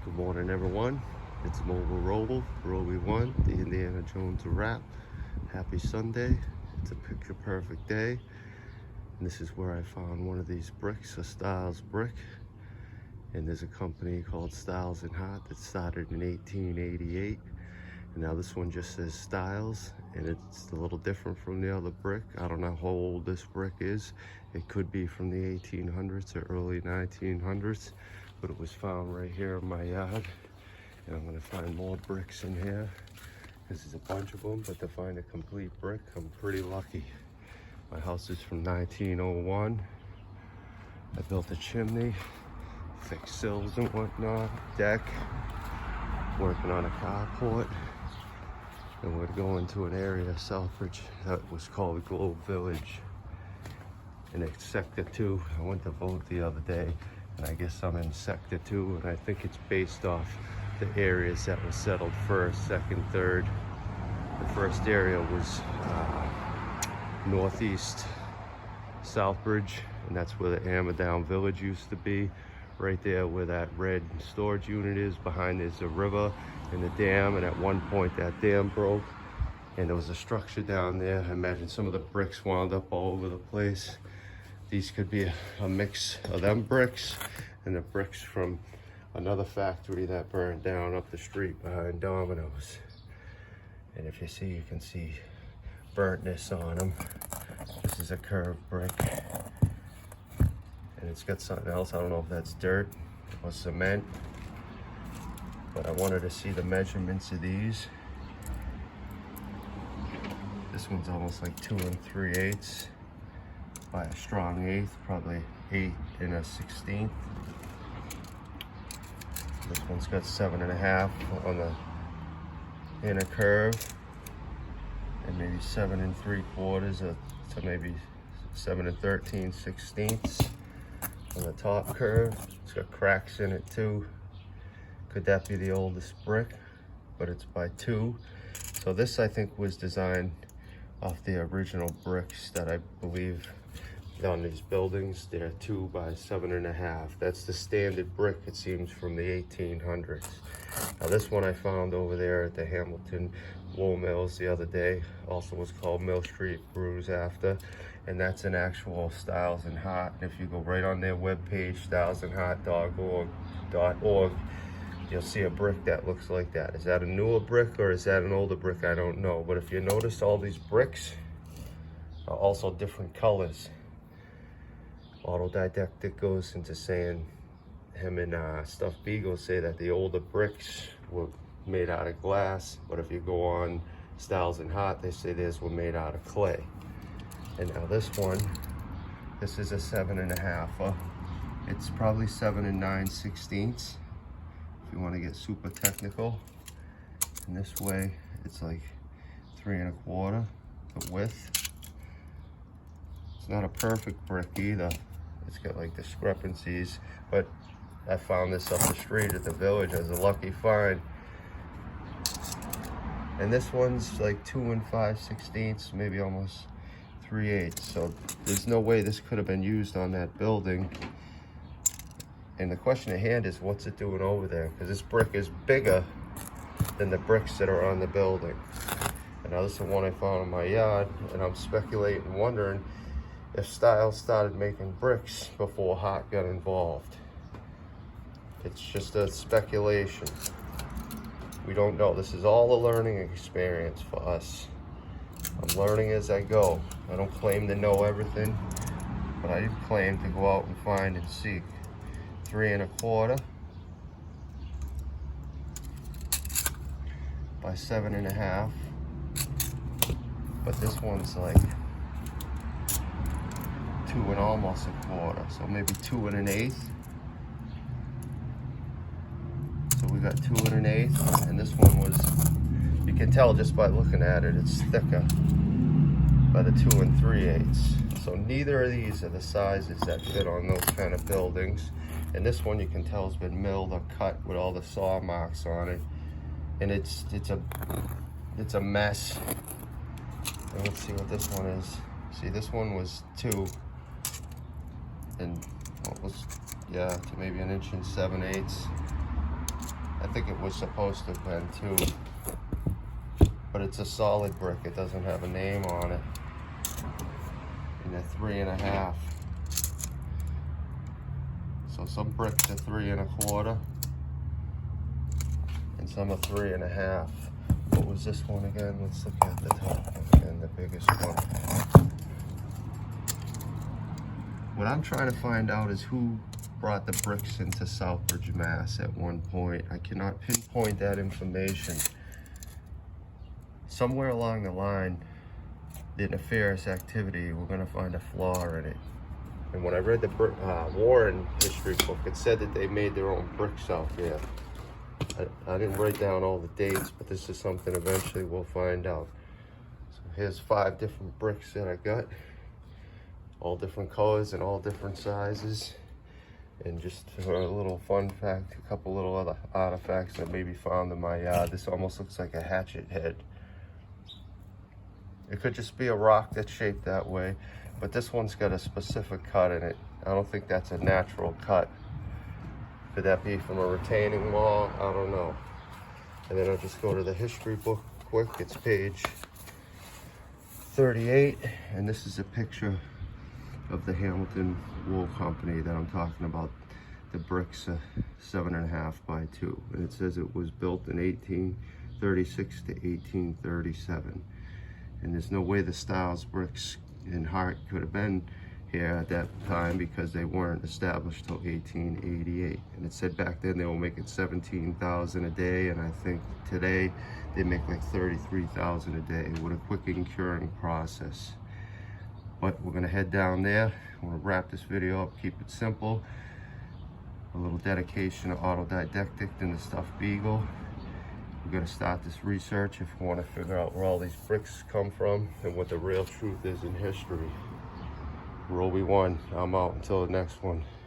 Good morning, everyone. It's Mobile Roby 1, the Indiana Jones wrap. Happy Sunday. It's a picture perfect day. And this is where I found one of these bricks, a Styles brick. And there's a company called Styles and Hart that started in 1888. And now this one just says Styles, and it's a little different from the other brick. I don't know how old this brick is. It could be from the 1800s or early 1900s, but it was found right here in my yard. And I'm gonna find more bricks in here. This is a bunch of them, but to find a complete brick, I'm pretty lucky. My house is from 1901. I built a chimney, fixed sills and whatnot, deck, working on a carport. And we're going to an area, Southbridge, that was called Globe Village. And it's Sector 2. I went to vote the other day, and I guess I'm in Sector 2, and I think it's based off the areas that were settled first, second, third. The first area was northeast Southbridge, and that's where the Amadown Village used to be. Right there where that red storage unit is, behind there's a river and the dam, and at one point that dam broke and there was a structure down there. I imagine some of the bricks wound up all over the place. These could be a mix of them bricks and the bricks from another factory that burned down up the street behind Domino's. And if you see, you can see burntness on them. This is a curved brick. And it's got something else. I don't know if that's dirt or cement, but I wanted to see the measurements of these. This one's almost like 2 3/8 by a strong 1/8, probably 8 1/16. This one's got 7 1/2 on the inner curve, and maybe 7 3/4 to maybe 7 13/16 on the top curve. It's got cracks in it too. Could that be the oldest brick? But it's by 2. So this, I think, was designed off the original bricks that I believe on these buildings. They're 2 by 7 1/2. That's the standard brick, it seems, from the 1800s. Now this one I found over there at the Hamilton Wool Mills the other day, also was called Mill Street Brews after, and that's an actual Styles and Hart. And if you go right on their webpage, stylesandhart.org, you'll see a brick that looks like that. Is that a newer brick or is that an older brick? I don't know. But if you notice, all these bricks are also different colors. Autodidactic goes into saying, him and Stuffed Beagle say that the older bricks were made out of glass, but if you go on Styles and Hart, they say theirs were made out of clay. And now this one, this is a 7 1/2. It's probably 7 9/16 if you want to get super technical. And this way, it's like 3 1/4 the width. It's not a perfect brick either. It's got like discrepancies, but I found this up the street at the village as a lucky find. And this one's like 2 5/16, maybe almost 3/8. So there's no way this could have been used on that building. And the question at hand is, what's it doing over there? Because this brick is bigger than the bricks that are on the building. And now this is the one I found in my yard, and I'm speculating, wondering if Styles started making bricks before Hart got involved. It's just a speculation. We don't know. This is all a learning experience for us. I'm learning as I go. I don't claim to know everything, but I do claim to go out and find and seek. 3 1/4 by 7 1/2. But this one's like 2 almost 1/4, so maybe 2 1/8. So we got 2 1/8, and this one was, you can tell just by looking at it, it's thicker by the 2 3/8. So neither of these are the sizes that fit on those kind of buildings. And this one, you can tell, has been milled or cut with all the saw marks on it, and it's a mess. And let's see what this one is. See, this one was 2, and what was, yeah, to maybe 1 7/8. think it was supposed to have been too. But it's a solid brick. It doesn't have a name on it. And they're 3.5. So some bricks are 3 1/4. And some are 3.5. What was this one again? Let's look at the top one again, the biggest one. What I'm trying to find out is who brought the bricks into Southbridge, Mass at one point. I cannot pinpoint that information. Somewhere along the line, the nefarious activity, we're going to find a flaw in it. And when I read the Warren history book, it said that they made their own bricks out there. I didn't write down all the dates, but this is something eventually we'll find out. So here's 5 different bricks that I got. All different colors and all different sizes. And just a little fun fact, a couple little other artifacts that maybe found in my yard. This almost looks like a hatchet head. It could just be a rock that's shaped that way, but this one's got a specific cut in it. I don't think that's a natural cut. Could that be from a retaining wall? I don't know. And then I'll just go to the history book quick. It's page 38, and this is a picture of the Hamilton Wool Company that I'm talking about. The bricks are 7.5 by 2, and it says it was built in 1836 to 1837. And there's no way the Styles bricks in Hart could have been here at that time because they weren't established till 1888. And it said back then they were making 17,000 a day, and I think today they make like 33,000 a day with a quick and curing process. But we're gonna head down there. I'm gonna wrap this video up, keep it simple. A little dedication to autodidactic and the stuffed beagle. We're gonna start this research if we wanna figure out where all these bricks come from and what the real truth is in history. Roll we won. I'm out until the next one.